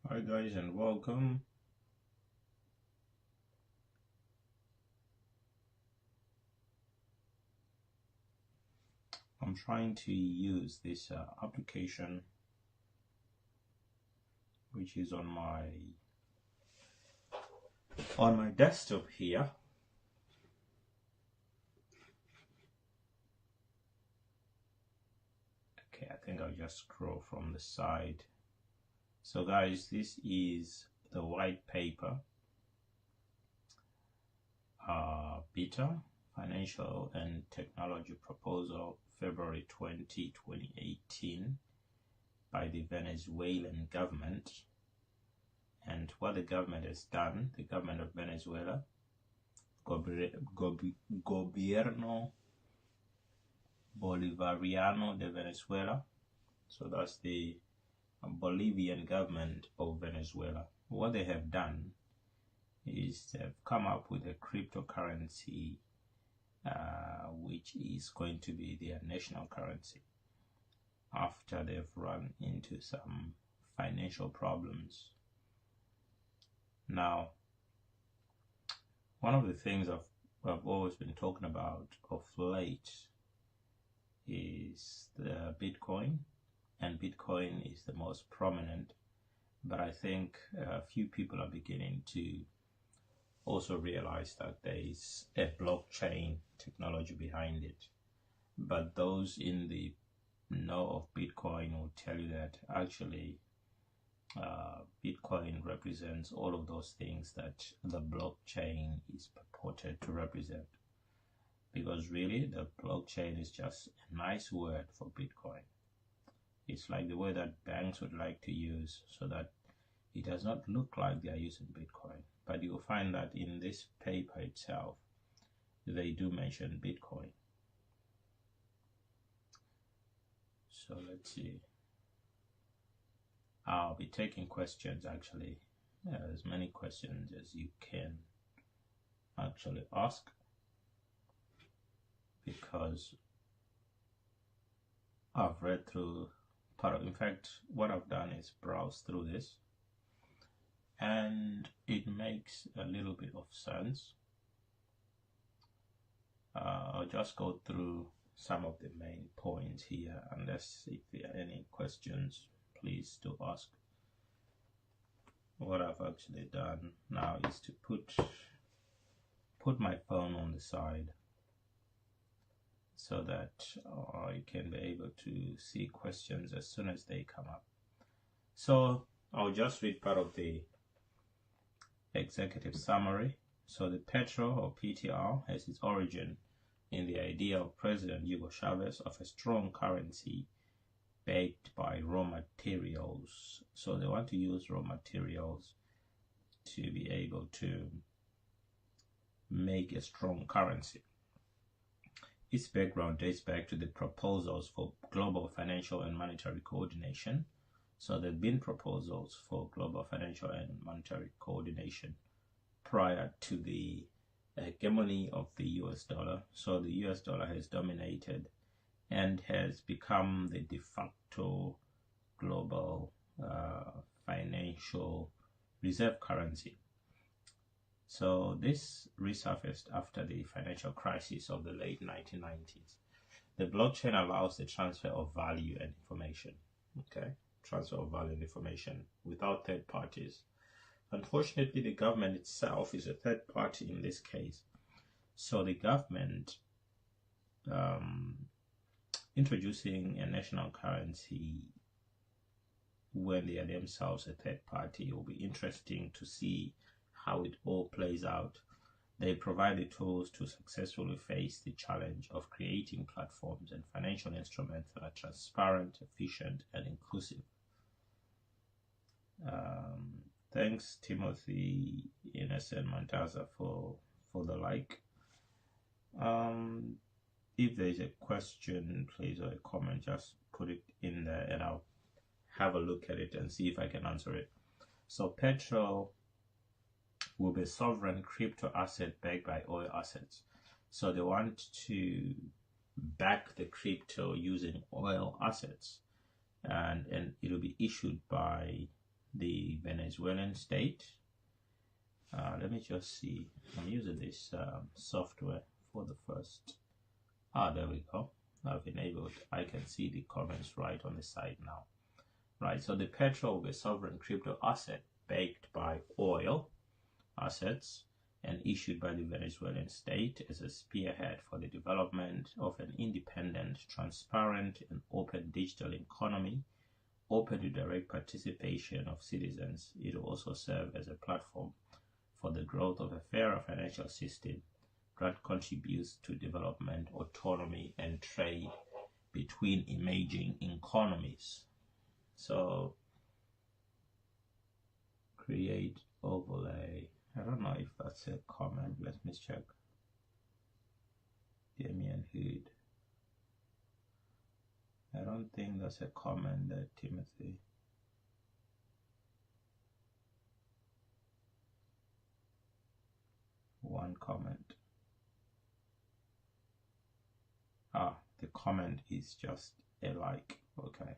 Hi guys and welcome. I'm trying to use this application which is on my desktop here. Okay, I think I'll just scroll from the side. So guys, this is the white paper, Beta Financial and Technology Proposal, February 20, 2018, by the Venezuelan government. And what the government has done, the government of Venezuela, Gobierno Bolivariano de Venezuela, so that's the Bolivian government of Venezuela. What they have done is they've come up with a cryptocurrency which is going to be their national currency after they've run into some financial problems. Now, one of the things I've always been talking about of late is the Bitcoin, and Bitcoin is the most prominent, but I think a few people are beginning to also realize that there is a blockchain technology behind it. But those in the know of Bitcoin will tell you that actually Bitcoin represents all of those things that the blockchain is purported to represent, because really the blockchain is just a nice word for Bitcoin. It's like the way that banks would like to use so that it does not look like they are using Bitcoin. But you'll find that in this paper itself, they do mention Bitcoin. So let's see. I'll be taking questions actually, as many questions as you can actually ask, because I've read through in fact, what I've done is browse through this, and it makes a little bit of sense. I'll just go through some of the main points here, unless if there are any questions, please do ask. What I've actually done now is to put my phone on the side so that I can be able to see questions as soon as they come up. So I'll just read part of the executive summary. So the Petro or PTR has its origin in the idea of President Hugo Chavez of a strong currency backed by raw materials. So they want to use raw materials to be able to make a strong currency. Its background dates back to the proposals for global financial and monetary coordination. So there have been proposals for global financial and monetary coordination prior to the hegemony of the US dollar. So the US dollar has dominated and has become the de facto global financial reserve currency. So this resurfaced after the financial crisis of the late 1990s. The blockchain allows the transfer of value and information. Okay, transfer of value and information without third parties. Unfortunately, the government itself is a third party in this case. So the government introducing a national currency when they are themselves a third party, it will be interesting to see how it all plays out. They provide the tools to successfully face the challenge of creating platforms and financial instruments that are transparent, efficient, and inclusive. Thanks, Timothy, Ines, and Montaza for the like. if there's a question, please, or a comment, just put it in there and I'll have a look at it and see if I can answer it. So Petro will be sovereign crypto asset backed by oil assets. So they want to back the crypto using oil assets, and it'll be issued by the Venezuelan state. Let me just see. I'm using this software for the first. There we go. I've enabled. I can see the comments right on the side now. Right, so the Petro will be a sovereign crypto asset backed by oil assets and issued by the Venezuelan state as a spearhead for the development of an independent, transparent, and open digital economy, open to direct participation of citizens. It will also serve as a platform for the growth of a fairer financial system that contributes to development, autonomy, and trade between emerging economies. So, create overlay. I don't know if that's a comment. Let me check. Damien Hood. I don't think that's a comment there, Timothy. One comment. The comment is just a like. Okay.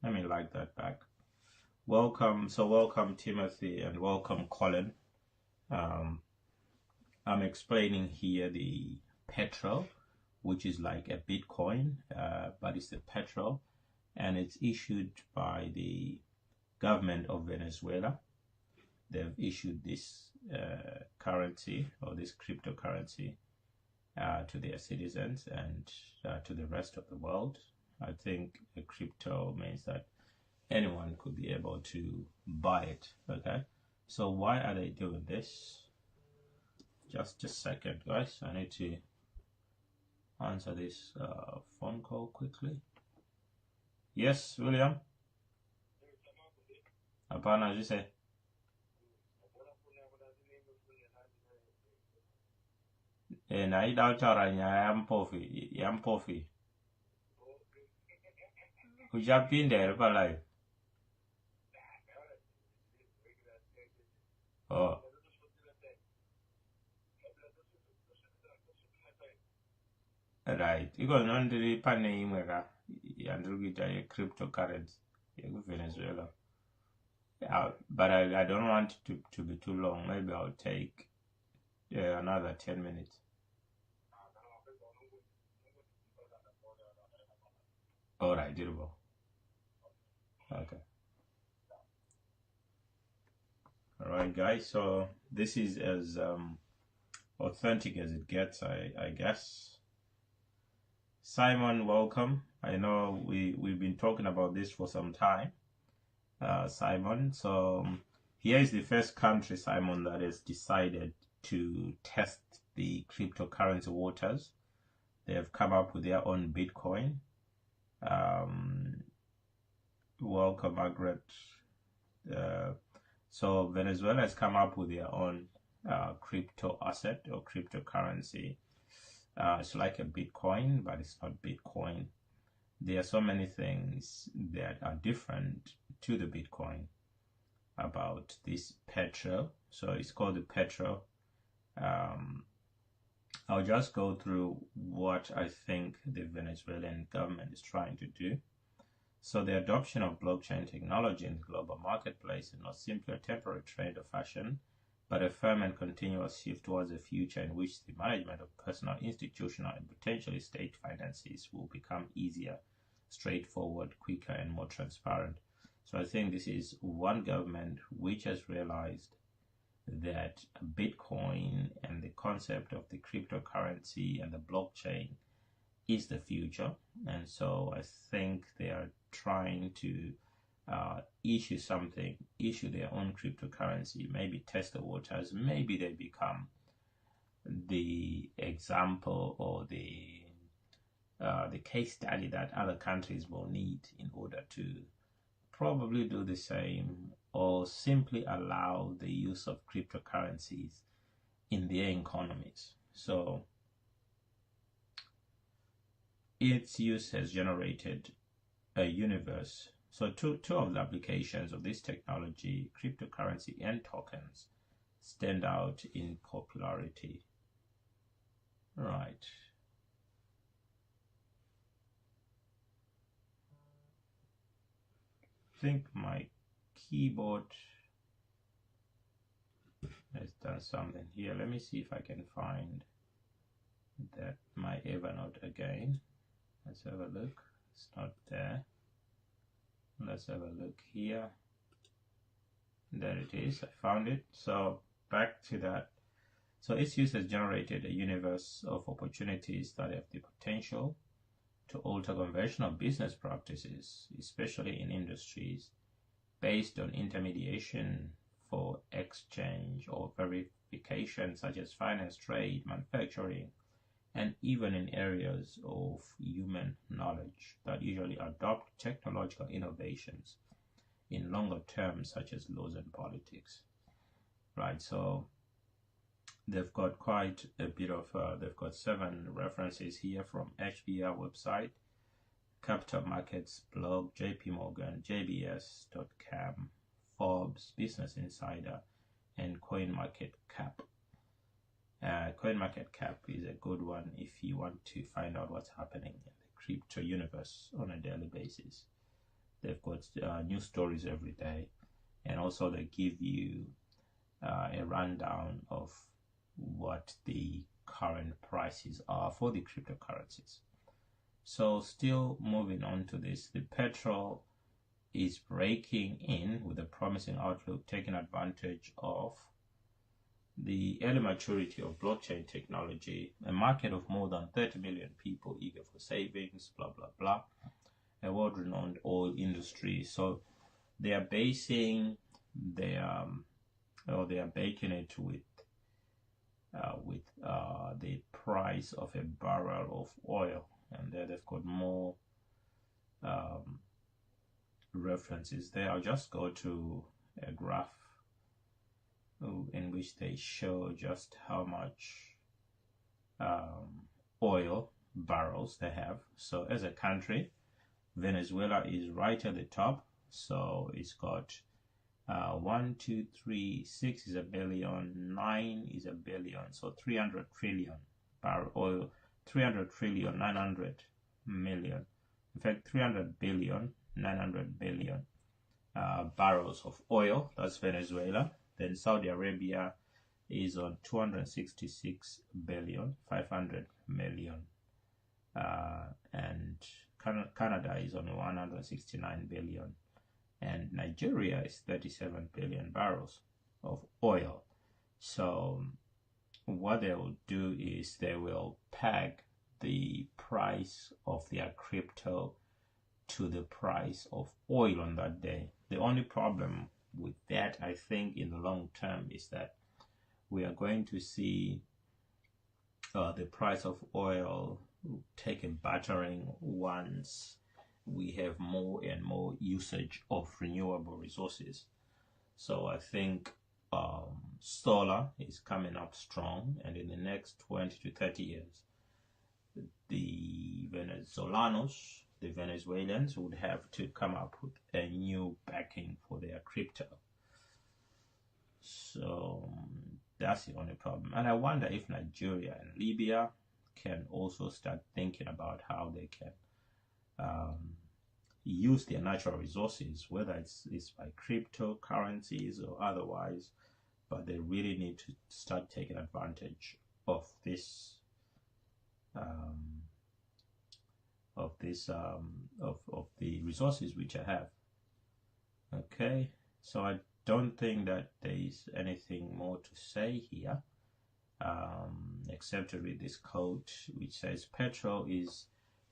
Let me like that back. Welcome. So welcome Timothy and welcome Colin. I'm explaining here the Petro, which is like a Bitcoin, but it's the Petro, and it's issued by the government of Venezuela. They've issued this currency, or this cryptocurrency, to their citizens and to the rest of the world. I think a crypto means that anyone could be able to buy it. Okay, so why are they doing this? Just a second, guys. I need to answer this phone call quickly. Yes, William? Hapana, as you say. Na idautaranya yampofi. Ujapinde pala. Oh. Right. Because non the pane imweka yandrugita a cryptocurrency in Venezuela. But I don't want it to be too long. Maybe I'll take another 10 minutes. All right, Dirbo. Okay. All right, guys. So this is as authentic as it gets, I guess. Simon, welcome. I know we've been talking about this for some time, Simon. So here is the first country, Simon, that has decided to test the cryptocurrency waters. They have come up with their own Bitcoin. Welcome, Margaret. So Venezuela has come up with their own crypto asset or cryptocurrency. It's like a Bitcoin, but it's not Bitcoin. There are so many things that are different to the Bitcoin about this Petro. So it's called the Petro. I'll just go through what I think the Venezuelan government is trying to do. So the adoption of blockchain technology in the global marketplace is not simply a temporary trend or fashion, but a firm and continuous shift towards a future in which the management of personal, institutional, and potentially state finances will become easier, straightforward, quicker, and more transparent. So I think this is one government which has realized that Bitcoin and the concept of the cryptocurrency and the blockchain is the future. And so I think they are trying to issue their own cryptocurrency, maybe test the waters, maybe they become the example or the case study that other countries will need in order to probably do the same, or simply allow the use of cryptocurrencies in their economies. So its use has generated a universe. So two of the applications of this technology, cryptocurrency and tokens, stand out in popularity. Right. I think my keyboard has done something here. Let me see if I can find that my Evernote again. Let's have a look. It's not there. Let's have a look here. There it is. I found it. So back to that. So its use has generated a universe of opportunities that have the potential to alter conventional business practices, especially in industries based on intermediation for exchange or verification, such as finance, trade, manufacturing, and even in areas of human knowledge that usually adopt technological innovations in longer terms, such as laws and politics. Right, so they've got quite a bit of, they've got 7 references here from HBR website, Capital Markets blog, JP Morgan, JBS.com, Forbes, Business Insider, and CoinMarketCap. CoinMarketCap is a good one if you want to find out what's happening in the crypto universe on a daily basis. They've got new stories every day, and also they give you a rundown of what the current prices are for the cryptocurrencies. So still moving on to this, the Petro is breaking in with a promising outlook, taking advantage of the early maturity of blockchain technology, a market of more than 30 million people eager for savings, blah, blah, blah, a world-renowned oil industry. So they are basing their, or they are baking it with the price of a barrel of oil, and there they've got more references there. I'll just go to a graph in which they show just how much oil barrels they have. So as a country, Venezuela is right at the top. So it's got 1, 2, 3, 6 is a billion, 9 is a billion, so 300 trillion barrel oil, 300 trillion, 900 million. In fact, 300 billion, 900 billion barrels of oil. That's Venezuela. Then Saudi Arabia is on 266 billion, 500 million. And Canada is on 169 billion. And Nigeria is 37 billion barrels of oil. So what they will do is they will peg the price of their crypto to the price of oil on that day. The only problem with that, I think, in the long term is that we are going to see the price of oil take a battering once we have more and more usage of renewable resources. So I think solar is coming up strong, and in the next 20 to 30 years, the Venezuelans would have to come up with a new backing for their crypto. So that's the only problem. And I wonder if Nigeria and Libya can also start thinking about how they can use their natural resources, whether it's by cryptocurrencies or otherwise, but they really need to start taking advantage of this of the resources which I have. Okay, so I don't think that there is anything more to say here, except to read this quote which says Petro is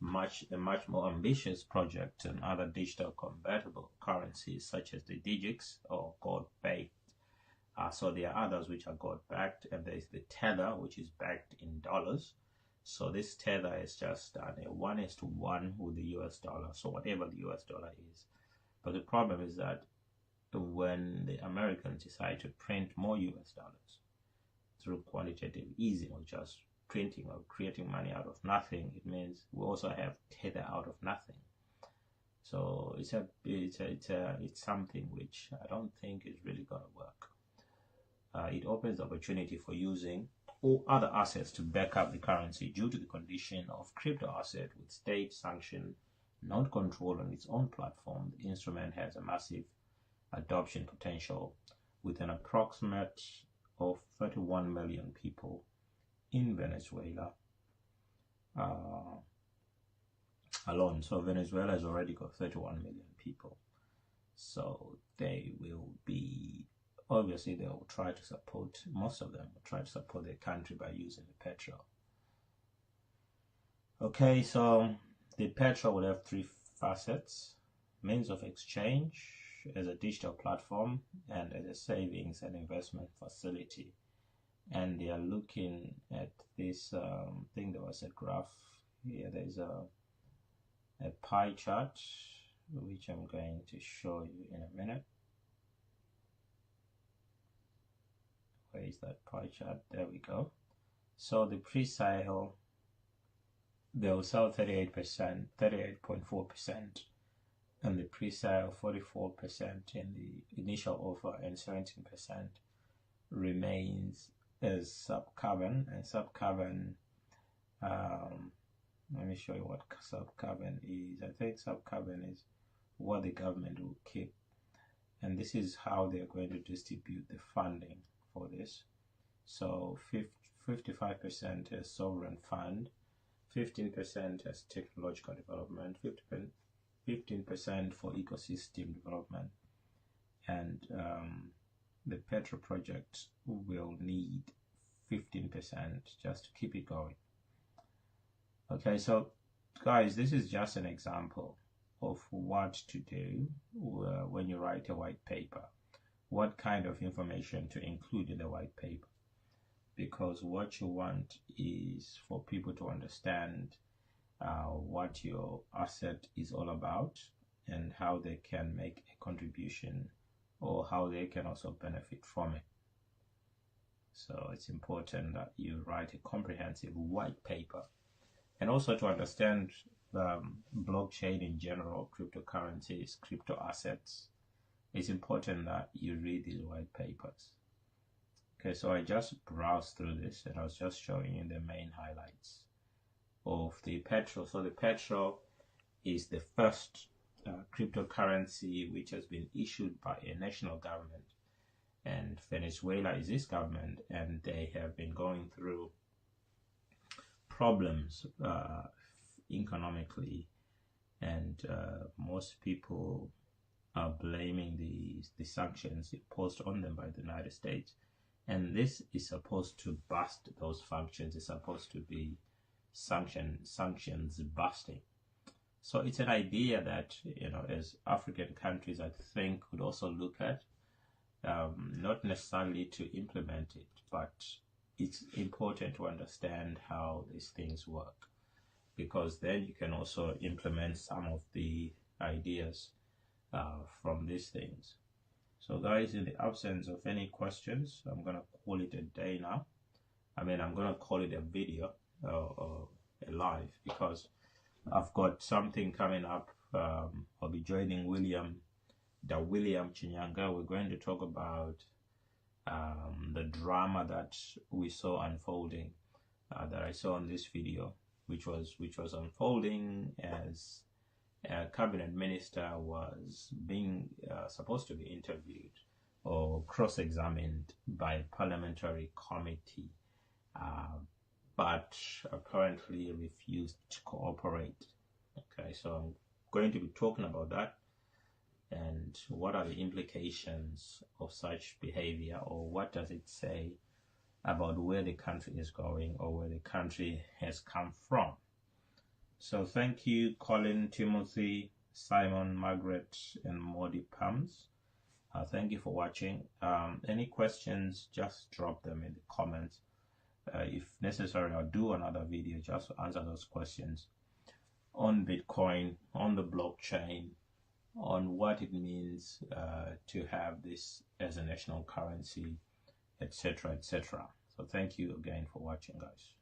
a much more ambitious project than other digital convertible currencies such as the DIGIX or gold-backed. So there are others which are gold-backed, and there is the Tether, which is backed in dollars. So this Tether is just done a 1:1 with the US dollar, so whatever the US dollar is. But the problem is that when the Americans decide to print more US dollars through quantitative easing, or just printing or creating money out of nothing, it means we also have tether out of nothing. So it's something which I don't think is really going to work. It opens the opportunity for using all other assets to back up the currency due to the condition of crypto asset with state sanction, not control on its own platform. The instrument has a massive adoption potential with an approximate of 31 million people in Venezuela alone. So Venezuela has already got 31 million people. So they will be, obviously they will try to support, most of them will try to support their country by using the Petro. Okay, so the Petro will have three facets: means of exchange, as a digital platform, and as a savings and investment facility. And they are looking at this thing. There was a graph here. There's a pie chart which I'm going to show you in a minute. Where is that pie chart? There we go. So the pre-sale, they'll sell 38%, 38.4%, and the pre-sale 44% in the initial offer, and 17% remains as sub-carbon. And sub-carbon, let me show you what sub-carbon is. I think sub-carbon is what the government will keep, and this is how they're going to distribute the funding for this. So 55% as sovereign fund, 15% as technological development, 15% for ecosystem development, and the Petro project will need 15% just to keep it going. Okay, so guys, this is just an example of what to do when you write a white paper, what kind of information to include in the white paper, because what you want is for people to understand what your asset is all about and how they can make a contribution, or how they can also benefit from it. So it's important that you write a comprehensive white paper, and also to understand blockchain in general, cryptocurrencies, crypto assets. It's important that you read these white papers. Okay, so I just browsed through this and I was just showing you the main highlights of the Petro. So the Petro is the first cryptocurrency which has been issued by a national government, and Venezuela is this government, and they have been going through problems economically, and most people are blaming the sanctions imposed on them by the United States, and this is supposed to bust those functions. It's supposed to be sanctions busting. So it's an idea that, you know, as African countries, I think, could also look at, not necessarily to implement it, but it's important to understand how these things work, because then you can also implement some of the ideas from these things. So guys, in the absence of any questions, I'm going to call it a day now. I mean, I'm going to call it a video or a live, because I've got something coming up. I'll be joining William Chinyanga. We're going to talk about the drama that we saw unfolding, that I saw in this video, which was unfolding as a cabinet minister was being supposed to be interviewed or cross-examined by a parliamentary committee, but apparently refused to cooperate. Okay, so I'm going to be talking about that, and what are the implications of such behavior, or what does it say about where the country is going, or where the country has come from. So thank you, Colin, Timothy, Simon, Margaret, and Modi Pams. Thank you for watching. Any questions, just drop them in the comments. If necessary, I'll do another video just to answer those questions on Bitcoin, on the blockchain, on what it means to have this as a national currency, etc., etc. So thank you again for watching, guys.